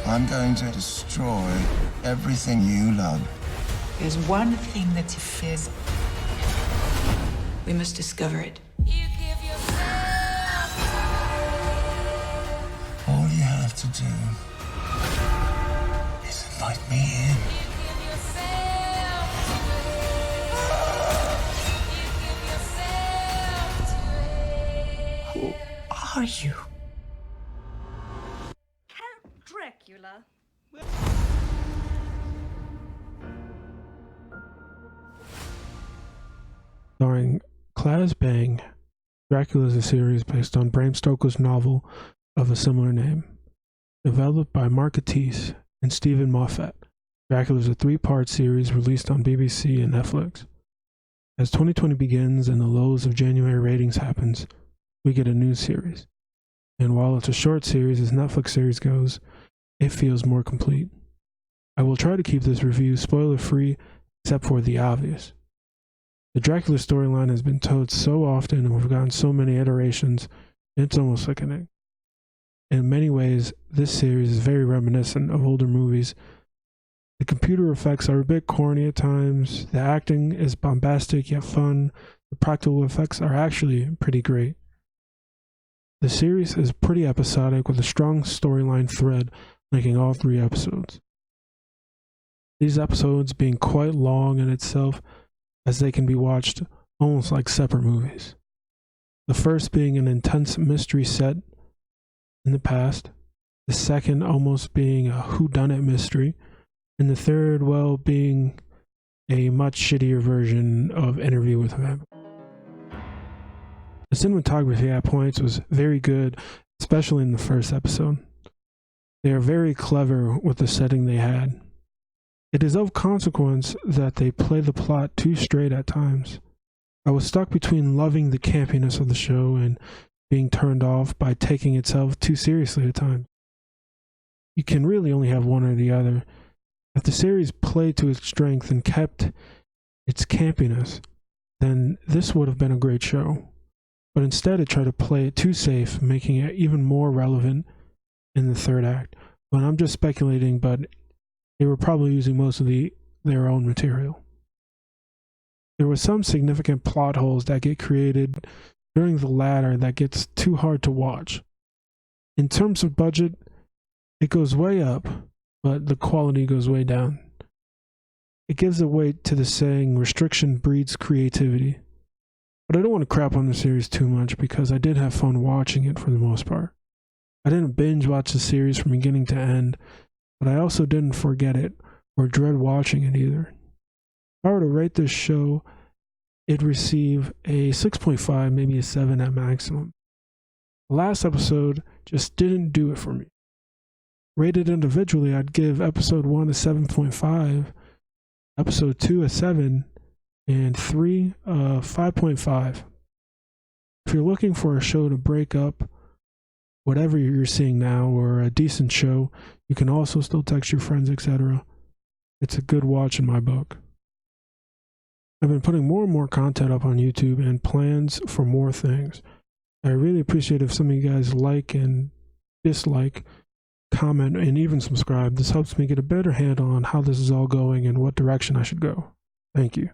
I'm going to destroy everything you love. There's one thing that he fears. We must discover it. All you have to do is invite me in. Who are you? Count Dracula. Starring Claes Bang, Dracula is a series based on Bram Stoker's novel of a similar name. Developed by Mark Gatiss and Stephen Moffat, Dracula is a 3-part series released on BBC and Netflix. As 2020 begins and the lows of January ratings happens, we get a new series. And while it's a short series as Netflix series goes, it feels more complete. I will try to keep this review spoiler-free except for the obvious. The Dracula storyline has been told so often and we've gotten so many iterations, it's almost sickening. In many ways, this series is very reminiscent of older movies. The computer effects are a bit corny at times, the acting is bombastic yet fun, the practical effects are actually pretty great. The series is pretty episodic with a strong storyline thread linking all 3 episodes. These episodes being quite long in itself, as they can be watched almost like separate movies. The first being an intense mystery set in the past, the second almost being a whodunit mystery, and the third, well, being a much shittier version of Interview with a Vampire. The cinematography at points was very good, especially in the first episode. They are very clever with the setting they had. It is of consequence that they play the plot too straight at times. I was stuck between loving the campiness of the show and being turned off by taking itself too seriously at times. You can really only have one or the other. If the series played to its strength and kept its campiness, then this would have been a great show. But instead it tried to play it too safe, making it even more relevant in the third act. But I'm just speculating, but they were probably using most of their own material. There were some significant plot holes that get created during the latter that gets too hard to watch. In terms of budget, it goes way up, but the quality goes way down. It gives a weight to the saying, restriction breeds creativity. But I don't want to crap on the series too much because I did have fun watching it for the most part. I didn't binge watch the series from beginning to end, but I also didn't forget it or dread watching it either. If I were to rate this show, it'd receive a 6.5, maybe a 7 at maximum. The last episode just didn't do it for me. Rated individually, I'd give episode 1 a 7.5, episode 2 a 7, and 3 a 5.5. If you're looking for a show to break up whatever you're seeing now or a decent show, you can also still text your friends, etc. It's a good watch in my book. I've been putting more and more content up on YouTube and plans for more things. I really appreciate if some of you guys like and dislike, comment, and even subscribe. This helps me get a better handle on how this is all going and what direction I should go. Thank you.